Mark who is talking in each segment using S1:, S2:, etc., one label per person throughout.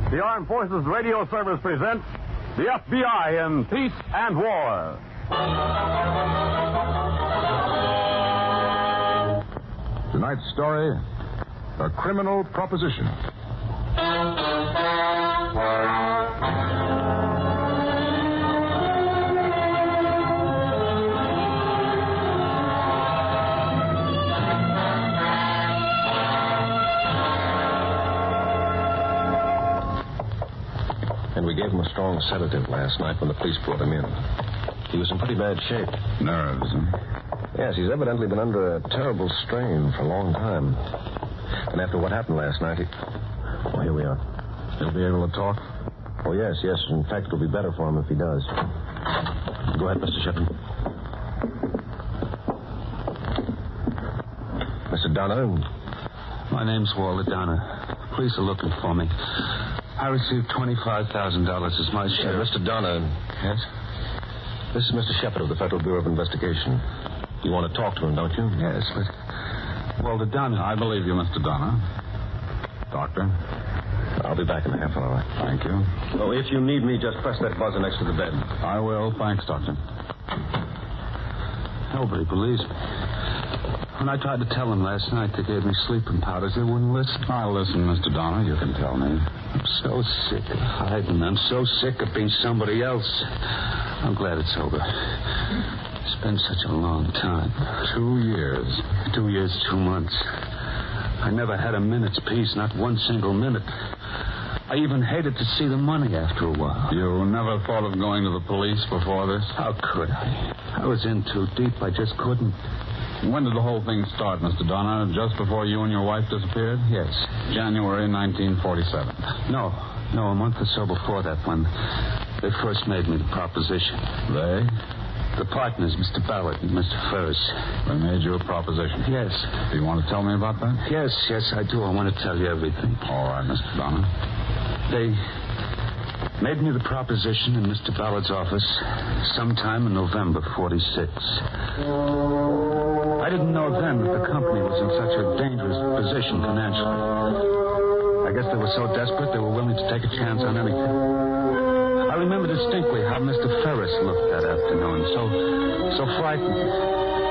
S1: The Armed Forces Radio Service presents the FBI in Peace and War.
S2: Tonight's story, A Criminal Proposition.
S3: And we gave him a strong sedative last night when the police brought him in. He was in pretty bad shape.
S2: Nerves, huh?
S3: Yes, he's evidently been under a terrible strain for a long time. And after what happened last night, Oh, here we are.
S2: He'll be able to talk?
S3: Oh, yes. In fact, it'll be better for him if he does. Go ahead, Mr. Shepard. Mr. Donner.
S4: My name's Walter Donner. Police are looking for me. I received $25,000 as my share.
S3: Mr. Donner.
S4: Yes?
S3: This is Mr. Shepard of the Federal Bureau of Investigation. You want to talk to him, don't you?
S4: Yes, but... Walter Donner.
S2: I believe you, Mr. Donner. Doctor?
S3: I'll be back in a half hour.
S2: Thank you.
S3: Oh, if you need me, just press that buzzer next to the bed.
S2: I will. Thanks, Doctor.
S4: Nobody believes me. When I tried to tell them last night they gave me sleeping powders, they wouldn't listen.
S2: I'll listen, Mr. Donner. You can tell me.
S4: I'm so sick of hiding. I'm so sick of being somebody else. I'm glad it's over. It's been such a long time.
S2: 2 years.
S4: 2 years, 2 months. I never had a minute's peace, not one single minute. I even hated to see the money after a while.
S2: You never thought of going to the police before this?
S4: How could I? I was in too deep. I just couldn't.
S2: When did the whole thing start, Mr. Donner? Just before you and your wife disappeared?
S4: Yes.
S2: January 1947.
S4: No, a month or so before that, when they first made me the proposition.
S2: They?
S4: The partners, Mr. Ballard and Mr. Ferris.
S2: They made you a proposition?
S4: Yes.
S2: Do you want to tell me about that?
S4: Yes, I do. I want to tell you everything.
S2: All right, Mr. Donner.
S4: They made me the proposition in Mr. Ballard's office sometime in November 46. I didn't know then that the company was in such a dangerous position financially. I guess they were so desperate they were willing to take a chance on anything. I remember distinctly how Mr. Ferris looked that afternoon, so frightened.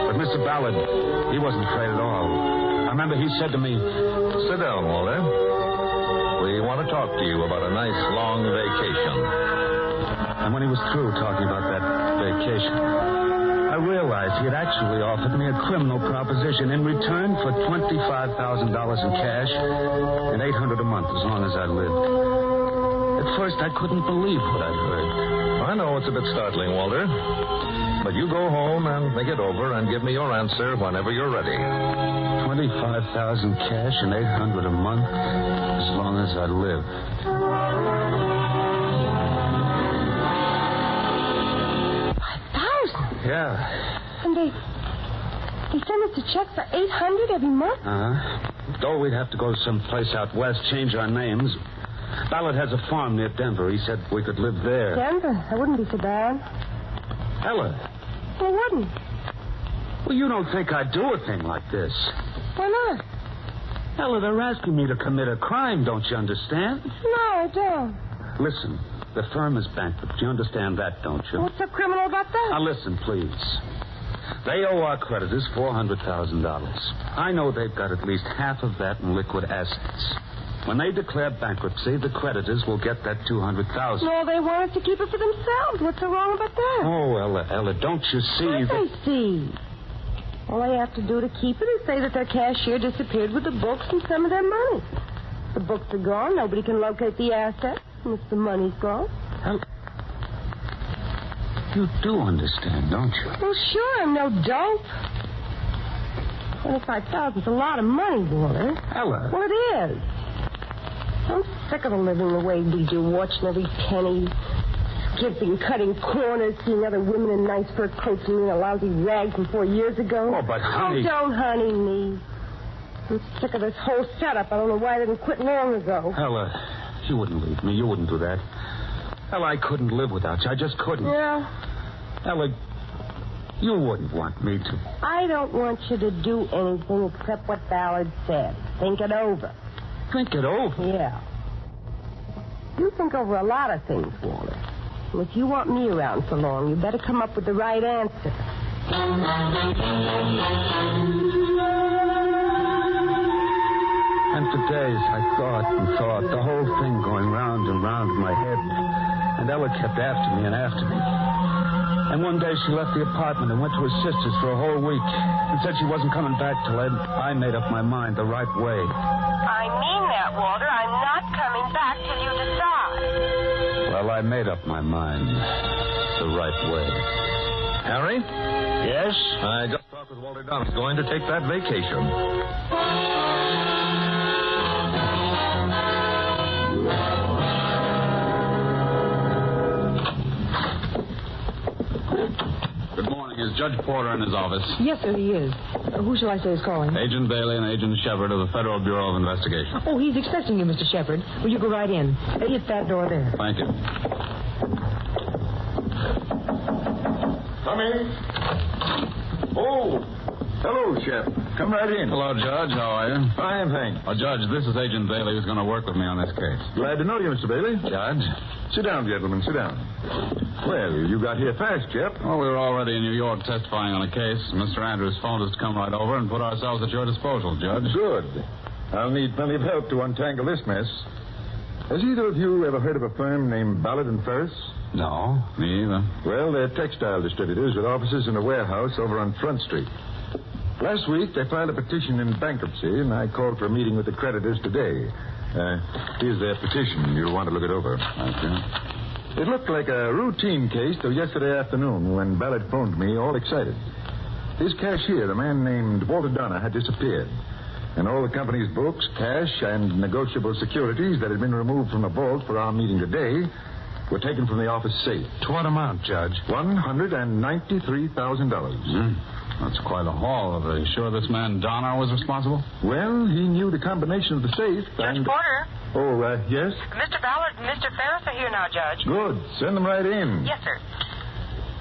S4: But Mr. Ballard, he wasn't afraid at all. I remember he said to me,
S5: "Sit down, Walter. We want to talk to you about a nice long vacation."
S4: And when he was through talking about that vacation, I realized he had actually offered me a criminal proposition in return for $25,000 in cash and $800 a month as long as I lived. At first, I couldn't believe what I'd heard.
S5: I know it's a bit startling, Walter. But you go home and think it over and give me your answer whenever you're ready.
S4: $25,000 cash and $800 a month as long as I live.
S6: $5,000?
S4: Yeah.
S6: And they send us a check for $800 every month?
S4: Though we'd have to go someplace out west, change our names. Ballard has a farm near Denver. He said we could live there.
S6: Denver? That wouldn't be so bad.
S4: Ella.
S6: Well, wouldn't.
S4: Well, you don't think I'd do a thing like this.
S6: Why not?
S4: Ella, they're asking me to commit a crime, don't you understand?
S6: No, I don't.
S4: Listen, the firm is bankrupt. You understand that, don't you?
S6: What's so criminal about that?
S4: Now, listen, please. They owe our creditors $400,000. I know they've got at least half of that in liquid assets. When they declare bankruptcy, the creditors will get that $200,000.
S6: No, they wanted to keep it for themselves. What's so wrong about that?
S4: Oh, Ella, don't you see
S6: What
S4: that...
S6: I see. All they have to do to keep it is say that their cashier disappeared with the books and some of their money. The books are gone. Nobody can locate the assets. And if the money's gone...
S4: You do understand, don't you?
S6: Well, sure. I'm no dope. $25,000 is a lot of money, Walter.
S4: Ella.
S6: Well, it is. I'm sick of living the way we do, watching every penny, skipping, cutting corners, seeing other women in nice fur coats and in a lousy rag from 4 years ago.
S4: Oh, but honey...
S6: Oh, don't honey me. I'm sick of this whole setup. I don't know why I didn't quit long ago.
S4: Ella, you wouldn't leave me. You wouldn't do that. Ella, I couldn't live without you. I just couldn't.
S6: Yeah?
S4: Ella, you wouldn't want me to.
S6: I don't want you to do anything except what Ballard said. Think it over.
S4: Think it over?
S6: Yeah. You think over a lot of things, Walter. And if you want me around so long, you better come up with the right answer.
S4: And for days I thought, the whole thing going round and round in my head. And Ella kept after me and after me. And one day she left the apartment and went to her sister's for a whole week and said she wasn't coming back till I made up my mind the right way.
S6: I mean that, Walter. I'm not coming back till you decide.
S4: Well, I made up my mind the right way.
S5: Harry?
S3: Yes?
S5: I just talked with Walter Dunn. He's going to take that vacation.
S2: Good morning. Is Judge Porter in his office?
S7: Yes, sir, he is. Who shall I say is calling?
S2: Agent Bailey and Agent Shepard of the Federal Bureau of Investigation.
S7: Oh, he's expecting you, Mr. Shepard. Will you go right in? It's that door there.
S2: Thank you.
S3: Come in. Oh, hello, Shep. Come right in.
S2: Hello, Judge. How are you?
S3: Fine, thanks.
S2: Judge, this is Agent Bailey who's going to work with me on this case.
S3: Glad to know you, Mr. Bailey.
S2: Judge?
S3: Sit down, gentlemen. Sit down. Well, you got here fast, Shep.
S2: Well, we were already in New York testifying on a case. Mr. Andrews phoned us to come right over and put ourselves at your disposal, Judge.
S3: Good. I'll need plenty of help to untangle this mess. Has either of you ever heard of a firm named Ballard and Ferris?
S2: No, me either.
S3: Well, they're textile distributors with offices in a warehouse over on Front Street. Last week, they filed a petition in bankruptcy, and I called for a meeting with the creditors today. Here's their petition. You'll want to look it over.
S2: Thank you.
S3: It looked like a routine case till yesterday afternoon when Ballard phoned me all excited. His cashier, a man named Walter Donner, had disappeared. And all the company's books, cash, and negotiable securities that had been removed from the vault for our meeting today were taken from the office safe.
S4: To what amount, Judge?
S3: $193,000.
S2: That's quite a haul. Are you sure this man Donner was responsible?
S3: Well, he knew the combination of the safe
S8: Judge Porter.
S3: Oh, yes?
S8: Mr. Ballard and Mr. Ferris are here now, Judge.
S3: Good. Send them right in.
S8: Yes, sir.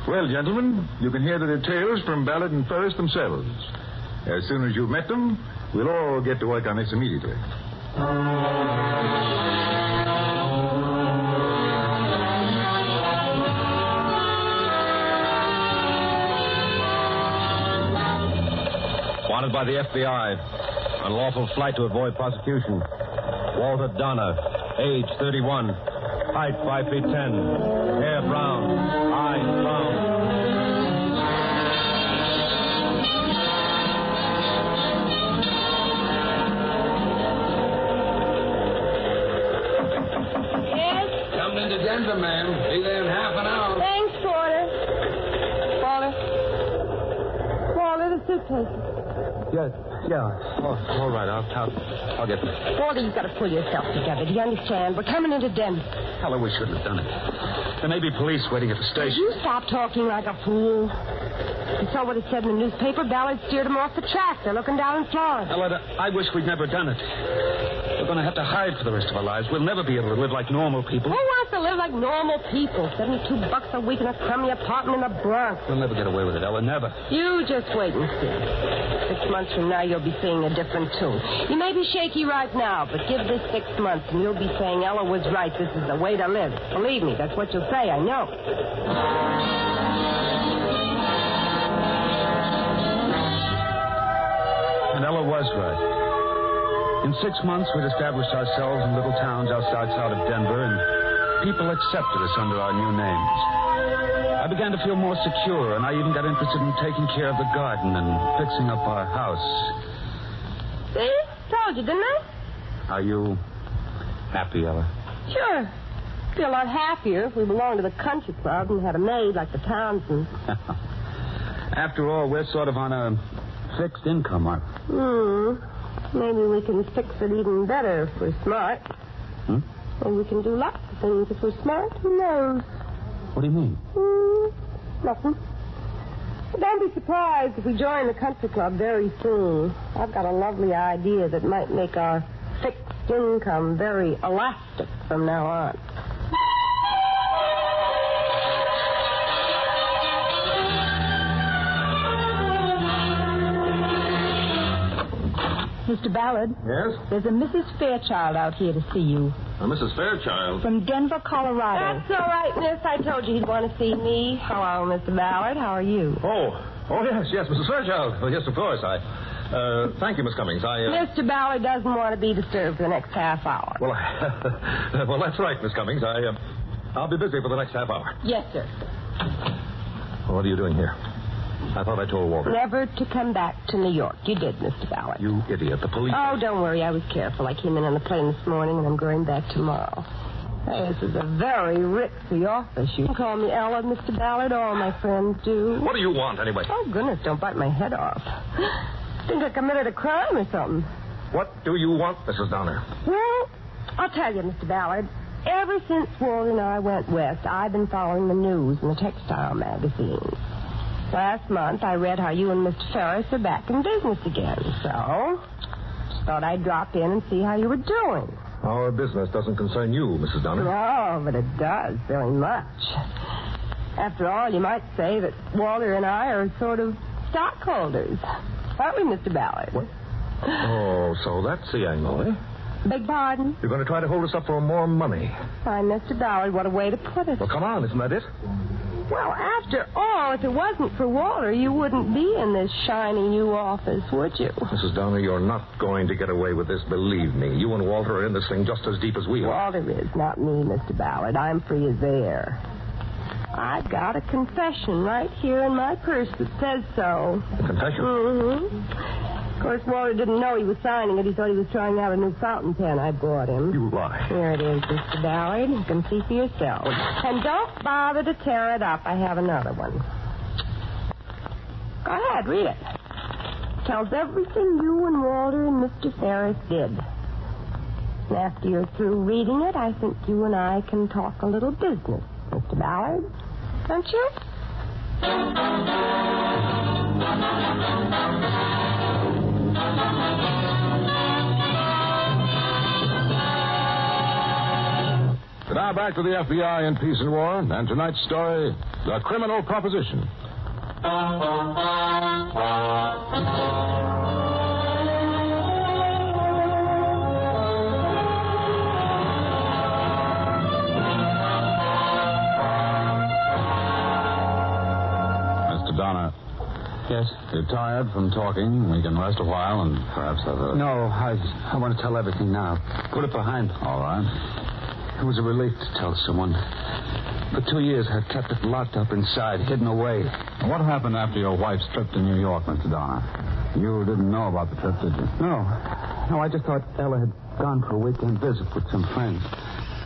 S3: Well, gentlemen, you can hear the details from Ballard and Ferris themselves. As soon as you've met them, we'll all get to work on this immediately.
S5: Wanted by the FBI. Unlawful flight to avoid prosecution. Walter Donner, age 31. Height 5 feet 10. Hair brown. Eyes brown.
S6: Yes?
S2: Coming into Denver, ma'am. Be there in half an hour.
S6: Thanks, Walter. Walter, the suitcase.
S4: Yes. Yeah. Oh, all right. I'll get them.
S6: Walter, you've got to pull yourself together. Do you understand? We're coming into Denver.
S4: Hell, we shouldn't have done it. There may be police waiting at the station.
S6: You stop talking like a fool. You saw what it said in the newspaper. Ballard steered them off the track. They're looking down in Florida.
S4: Ella, I wish we'd never done it. We're going to have to hide for the rest of our lives. We'll never be able to live like normal people.
S6: Who wants to live like normal people? $72 a week in a crummy apartment in the Bronx.
S4: We'll never get away with it, Ella. Never.
S6: You just wait and see. 6 months from now, you'll be singing a different tune. You may be shaky right now, but give this 6 months and you'll be saying Ella was right. This is the way to live. Believe me, that's what you'll say. I know.
S4: And Ella was right. In 6 months, we'd established ourselves in little towns outside of Denver, and people accepted us under our new names. I began to feel more secure, and I even got interested in taking care of the garden and fixing up our house.
S6: See? Told you, didn't I?
S4: Are you happy, Ella?
S6: Sure. Be a lot happier if we belonged to the country club and had a maid like the Townsends.
S4: After all, we're sort of on a fixed income, aren't we?
S6: Maybe we can fix it even better if we're smart. And we can do lots of things if we're smart. Who knows?
S4: What do you mean?
S6: Nothing. Don't be surprised if we join the country club very soon. I've got a lovely idea that might make our fixed income very elastic from now on.
S7: Mr. Ballard?
S3: Yes?
S7: There's a Mrs. Fairchild out here to see you.
S5: Mrs. Fairchild.
S7: From Denver, Colorado.
S6: That's all right, miss. I told you he'd want to see me. Hello, Mr. Ballard. How are you?
S5: Oh, yes, Mrs. Fairchild. Well, yes, of course. Thank you, Miss Cummings.
S6: Mr. Ballard doesn't want to be disturbed for the next half hour.
S5: Well, well, that's right, Miss Cummings. I'll be busy for the next half hour.
S6: Yes, sir.
S5: What are you doing here? I thought I told Walter.
S6: Never to come back to New York. You did, Mr. Ballard.
S5: You idiot. The police.
S6: Oh, don't worry. I was careful. I came in on the plane this morning, and I'm going back tomorrow. Hey, this is a very ritzy office. You can call me Ella, Mr. Ballard. All my friends do.
S5: What do you want, anyway?
S6: Oh, goodness, don't bite my head off. Think I committed a crime or something.
S5: What do you want, Mrs. Donner?
S6: Well, I'll tell you, Mr. Ballard. Ever since Walter and I went west, I've been following the news in the textile magazines. Last month, I read how you and Mr. Ferris are back in business again. So, just thought I'd drop in and see how you were doing.
S5: Our business doesn't concern you, Mrs. Donner.
S6: No, but it does very much. After all, you might say that Walter and I are sort of stockholders. Aren't we, Mr. Ballard?
S5: What? Oh, so that's the angle, eh?
S6: Beg pardon?
S5: You're going to try to hold us up for more money.
S6: Why, Mr. Ballard, what a way to put it.
S5: Well, come on, isn't that it?
S6: Well, after all, if it wasn't for Walter, you wouldn't be in this shiny new office, would you?
S5: Mrs. Donner, you're not going to get away with this, believe me. You and Walter are in this thing just as deep as we are.
S6: Walter is, not me, Mr. Ballard. I'm free as air. I've got a confession right here in my purse that says so.
S5: A confession?
S6: Mm-hmm. Of course, Walter didn't know he was signing it. He thought he was trying out a new fountain pen I bought him.
S5: You lie.
S6: Here it is, Mr. Ballard. You can see for yourself. And don't bother to tear it up. I have another one. Go ahead, read it. Tells everything you and Walter and Mr. Ferris did. And after you're through reading it, I think you and I can talk a little business, Mr. Ballard. Don't you?
S3: Now back to the FBI in Peace and War, and tonight's story, The Criminal Proposition.
S2: Mr. Donner.
S4: Yes?
S2: You're tired from talking. We can rest a while and perhaps have a...
S4: No, I want to tell everything now. Put it behind.
S2: All right.
S4: It was a relief to tell someone. For 2 years, I kept it locked up inside, hidden away.
S2: What happened after your wife's trip to New York, Mr. Donner? You didn't know about the trip, did you?
S4: No, I just thought Ella had gone for a weekend visit with some friends.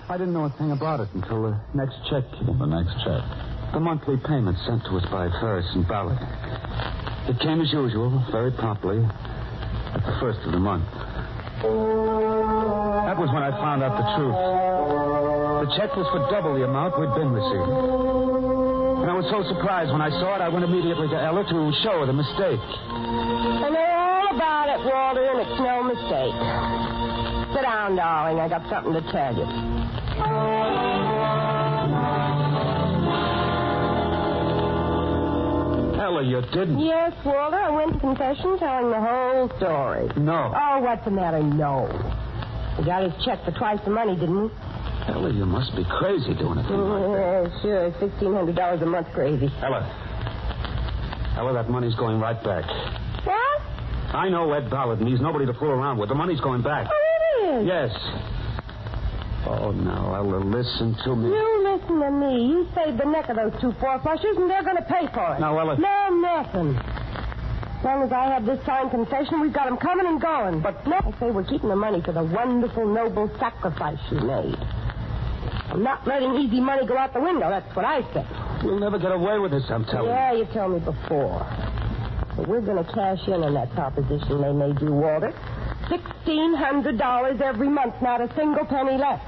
S4: I didn't know a thing about it until the next check came.
S2: The next check?
S4: The monthly payment sent to us by Ferris and Ballard. It came as usual, very promptly, at the first of the month. That was when I found out the truth. The check was for double the amount we'd been receiving. And I was so surprised when I saw it, I went immediately to Ella to show her the mistake.
S6: I know all about it, Walter, and it's no mistake. Sit down, darling. I got something to tell you.
S4: Ella, you didn't.
S6: Yes, Walter, I went to confession telling the whole story.
S4: No.
S6: Oh, what's the matter? No. He got his check for twice the money, didn't he?
S4: Ella, you must be crazy doing a thing like that.
S6: Yeah, sure. $1,600 a month crazy.
S4: Ella, that money's going right back.
S6: What?
S4: I know Ed Ballard, and he's nobody to fool around with. The money's going back.
S6: Oh, it is?
S4: Yes. Oh, now, Ella, listen to me.
S6: You listen to me. You saved the neck of those two four-flushers, and they're going to pay for it.
S4: Now, Ella...
S6: No, nothing. As long as I have this signed confession, we've got them coming and going. But no, I say we're keeping the money for the wonderful, noble sacrifice you made. I'm not letting easy money go out the window. That's what I said.
S4: You'll never get away with this, I'm telling you.
S6: Yeah, you told me before. But we're going to cash in on that proposition they made you, Walter. $1,600 every month, not a single penny less.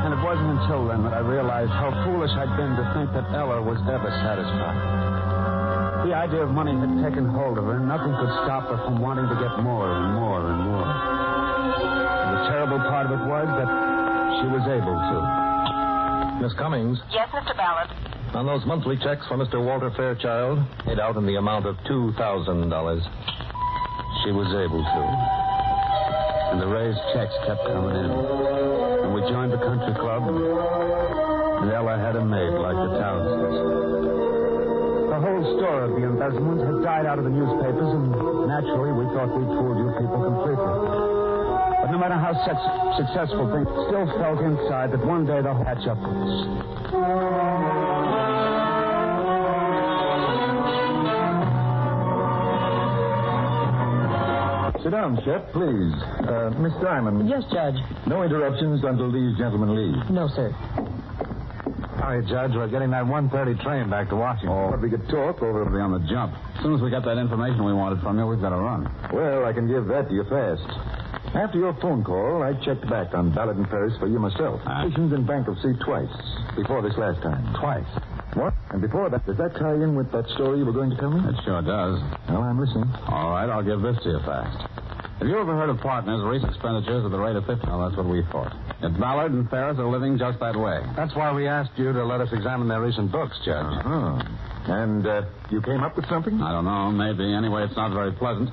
S4: And it wasn't until then that I realized how foolish I'd been to think that Ella was ever satisfied. The idea of money had taken hold of her, and nothing could stop her from wanting to get more and more and more. And the terrible part of it was that she was able to.
S5: Miss Cummings.
S8: Yes, Mr. Ballard.
S5: On those monthly checks for Mr. Walter Fairchild, paid out in the amount of $2,000.
S4: She was able to. And the raised checks kept coming in. And we joined the country club, and Ella had a maid like the Townses.
S9: The whole story of the embezzlement had died out of the newspapers, and naturally we thought we'd fooled you people completely. But no matter how successful things, still felt inside that one day they'll catch up with us.
S3: Sit down, Shep, please. Miss Diamond.
S7: Yes, Judge.
S3: No interruptions until these gentlemen leave.
S7: No, sir.
S9: Sorry, Judge. We're getting that 1:30 train back to Washington.
S3: Oh, but we could talk over.
S2: We'll be on the jump. As soon as we got that information we wanted from you, we've got to run.
S3: Well, I can give that to you fast. After your phone call, I checked back on Ballard and Ferris for you myself. Stationed in bankruptcy twice before this last time.
S9: Twice.
S3: What? And before that, does that tie in with that story you were going to tell me?
S2: It sure does.
S3: Well, I'm listening.
S2: All right, I'll give this to you fast. Have you ever heard of partners raise expenditures at the rate of 50? Well, that's what we thought. Yet Ballard and Ferris are living just that way.
S9: That's why we asked you to let us examine their recent books, Judge.
S3: Uh-huh. And you came up with something?
S2: I don't know, maybe. Anyway, it's not very pleasant.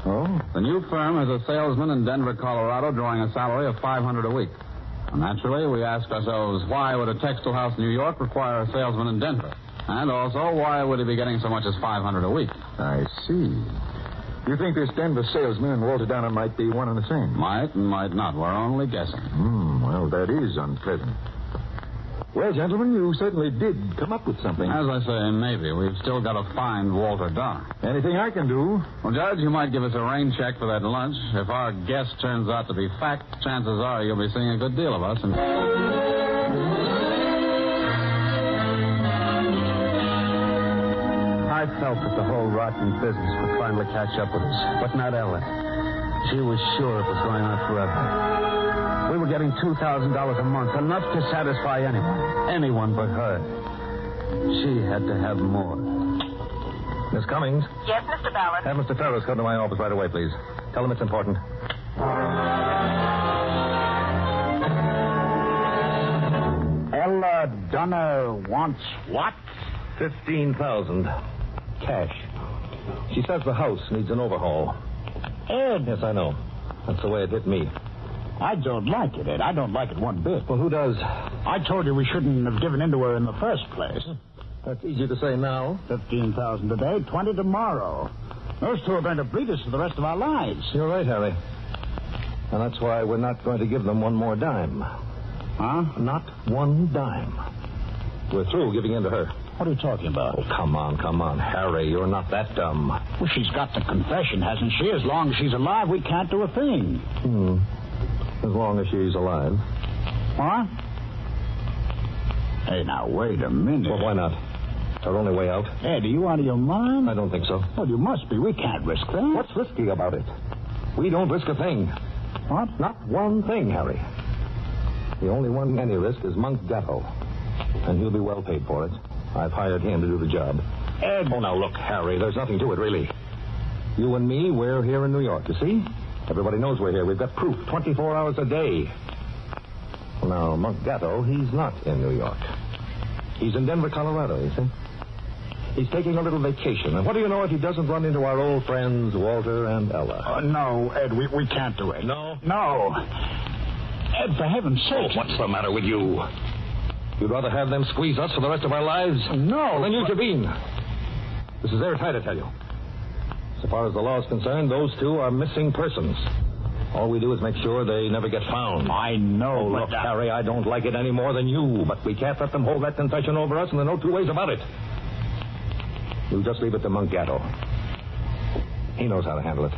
S3: Oh?
S2: The new firm has a salesman in Denver, Colorado, drawing a salary of $500 a week. And naturally, we asked ourselves, why would a textile house in New York require a salesman in Denver? And also, why would he be getting so much as $500 a week?
S3: I see. You think this Denver salesman and Walter Donner might be one and the same?
S2: Might and might not. We're only guessing.
S3: Well, that is unpleasant. Well, gentlemen, you certainly did come up with something.
S2: As I say, maybe. We've still got to find Walter Donner.
S3: Anything I can do?
S2: Well, Judge, you might give us a rain check for that lunch. If our guest turns out to be fact, chances are you'll be seeing a good deal of us. And...
S9: I felt that the whole rotten business would finally catch up with us, but not Ella. She was sure it was going on forever. We were getting $2,000 a month, enough to satisfy anyone but her. She had to have more.
S5: Miss Cummings?
S8: Yes, Mr. Ballard.
S5: Have Mr. Ferris come to my office right away, please. Tell him it's important.
S9: Ella Donner wants what?
S5: $15,000. Cash. She says the house needs an overhaul.
S9: Ed.
S5: Yes, I know. That's the way it hit me.
S9: I don't like it, Ed. I don't like it one bit.
S5: Well, who does?
S9: I told you we shouldn't have given in to her in the first place.
S5: That's easy to say now.
S9: 15,000 today, 20 tomorrow. Those two are going to bleed us for the rest of our lives.
S5: You're right, Harry. And that's why we're not going to give them one more dime.
S9: Huh?
S5: Not one dime. We're through giving in to her.
S9: What are you talking about?
S5: Oh, come on, Harry. You're not that dumb.
S9: Well, she's got the confession, hasn't she? As long as she's alive, we can't do a thing.
S5: As long as she's alive.
S9: What? Hey, now, wait a minute.
S5: Well, why not? It's our only way out.
S9: Ed, are you out of your mind?
S5: I don't think so.
S9: Well, you must be. We can't risk that.
S5: What's risky about it? We don't risk a thing.
S9: What?
S5: Not one thing, Harry. The only one any risk is Monk Gatto. And he'll be well paid for it. I've hired him to do the job.
S9: Ed.
S5: Oh, now, look, Harry, there's nothing to it, really. You and me, we're here in New York, you see? Everybody knows we're here. We've got proof 24 hours a day. Well, now, Monk Gatto, he's not in New York. He's in Denver, Colorado, you see? He's taking a little vacation. And what do you know if he doesn't run into our old friends, Walter and Ella?
S9: No, Ed, we can't do it.
S5: No?
S9: No. Ed, for heaven's sake.
S5: Oh, what's the matter with you? You'd rather have them squeeze us for the rest of our lives?
S9: No.
S5: Then you intervene. This is airtight, I tell you. So far as the law is concerned, those two are missing persons. All we do is make sure they never get found.
S9: I know.
S5: Look, Harry, I don't like it any more than you, but we can't let them hold that confession over us, and there are no two ways about it. You just leave it to Monk Gatto. He knows how to handle it.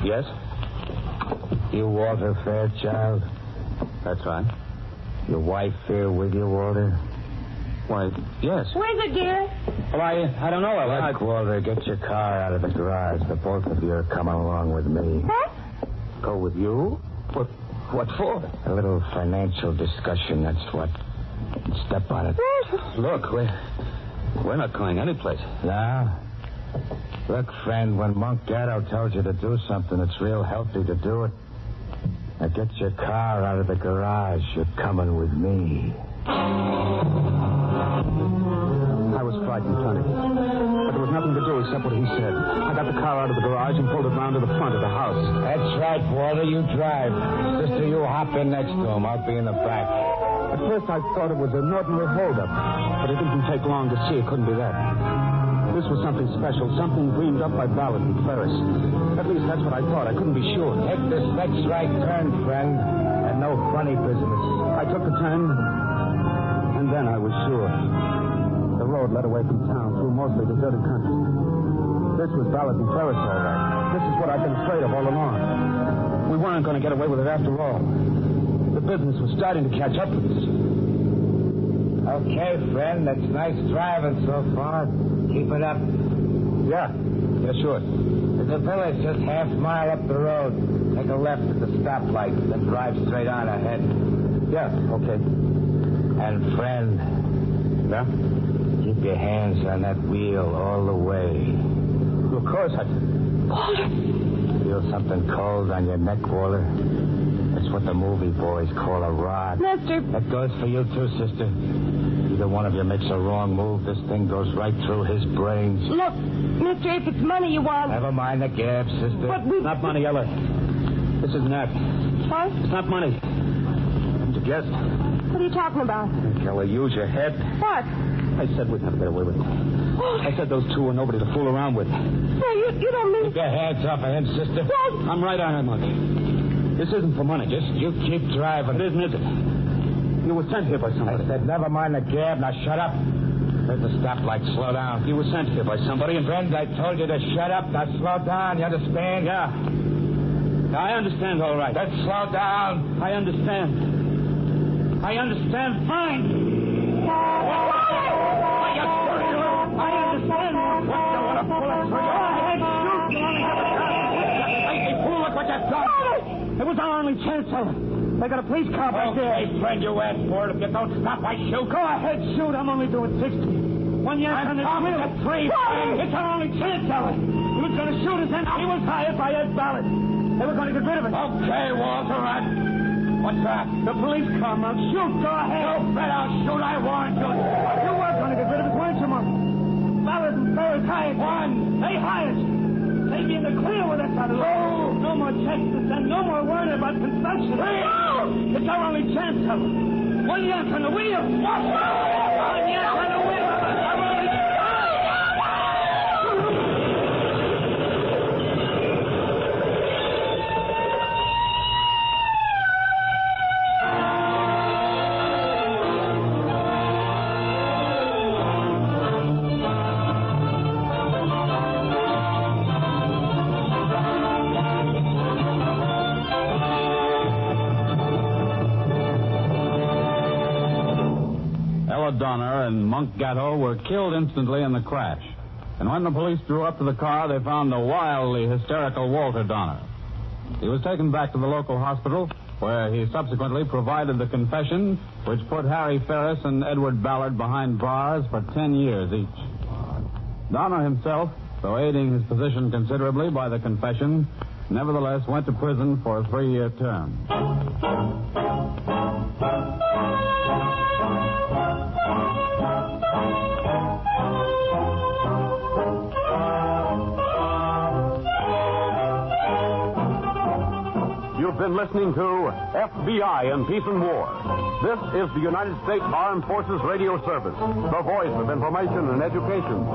S5: Yes?
S9: You Walter Fairchild?
S2: That's right.
S9: Your wife here with you, Walter?
S2: Why, yes.
S6: Where's it, dear?
S2: Well, I don't know.
S9: Look, Walter, get your car out of the garage. The both of you are coming along with me.
S6: Huh?
S9: Go with you?
S2: What for?
S9: A little financial discussion, that's what. Step on it.
S4: Look, we're not going anyplace.
S9: No. Look, friend, when Monk Gatto tells you to do something, it's real healthy to do it. Now get your car out of the garage. You're coming with me.
S4: I was frightened, Tony. But there was nothing to do except what he said. I got the car out of the garage and pulled it round to the front of the house.
S9: That's right, Walter. You drive. Sister, you hop in next to him. I'll be in the back.
S4: At first, I thought it was an ordinary holdup. But it didn't take long to see it couldn't be that. This was something special, something dreamed up by Ballard and Ferris. At least that's what I thought. I couldn't be sure.
S9: Take this next right turn, friend. And no funny business.
S4: I took the turn, and then I was sure. The road led away from town through mostly deserted country. This was Ballard and Ferris, all right. This is what I've been afraid of all along. We weren't going to get away with it after all. The business was starting to catch up with us.
S9: Okay, friend. That's nice driving so far. Keep it up.
S4: Yeah, sure.
S9: There's a village just half mile up the road. Take a left at the stoplight, then drive straight on ahead.
S4: Yeah, okay.
S9: And, friend.
S4: Yeah?
S9: Keep your hands on that wheel all the way.
S4: Of course,
S6: Walter.
S9: Feel something cold on your neck, Walter? That's what the movie boys call a rod.
S6: Mister.
S9: That goes for you, too, sister. Either one of you makes a wrong move, this thing goes right through his brains.
S6: Look, mister, if it's money you want...
S9: Never mind the gab, sister.
S6: But we...
S4: It's not money, Ella. This isn't that.
S6: What?
S4: It's not money. Haven't you guessed?
S6: What are you talking about?
S4: Ella, use your head.
S6: What?
S4: I said we'd never get away with it. I said those two were nobody to fool around with.
S6: No, you don't mean...
S9: Keep your hands off of him, sister.
S6: What?
S4: I'm right on it, Monk. This isn't for money.
S9: Just you keep driving.
S4: It isn't, is it? You were sent here by somebody.
S9: I said, never mind the gab. Now shut up. There's the stoplight. Slow down.
S4: You were sent here by somebody, and...
S9: Friend, I told you to shut up. Now slow down. You understand?
S4: Yeah. I understand, all right.
S9: Let's slow down.
S4: I understand. I understand fine. I understand. What, you want to pull it through your head? Shoot. You only have a chance. Hey, fool, look what you've done. It was our only chance, Ella. They got a police car back there.
S9: Okay, friend, you asked for it. If you don't stop, I shoot.
S4: Go ahead, shoot. I'm only doing 60. 1 year on the wheel.
S9: I'm free, friend.
S4: It's our only chance, Ella. He was going to shoot us, and he was hired by Ed Ballard. They were going to get rid of it.
S9: Okay, Walter. What's that?
S4: The police car, Monk. Shoot. Go ahead.
S9: You bet I'll shoot. I warned you.
S4: You were going to get rid of it, weren't you, Monk? Ballard and Ferris hired. They hired. They'd be in the clear with us out of the road. No more checks to send. No more worry about construction. It's our only chance, Ella. 1 year on the wheel. 1 year on the wheel. Our only chance. Donner and Monk Gatto were killed instantly in the crash. And when the police drew up to the car, they found the wildly hysterical Walter Donner. He was taken back to the local hospital, where he subsequently provided the confession which put Harry Ferris and Edward Ballard behind bars for 10 years each. Donner himself, though aiding his position considerably by the confession, nevertheless went to prison for a 3-year term.
S1: You've been listening to FBI in Peace and War. This is the United States Armed Forces Radio Service, the voice of information and education.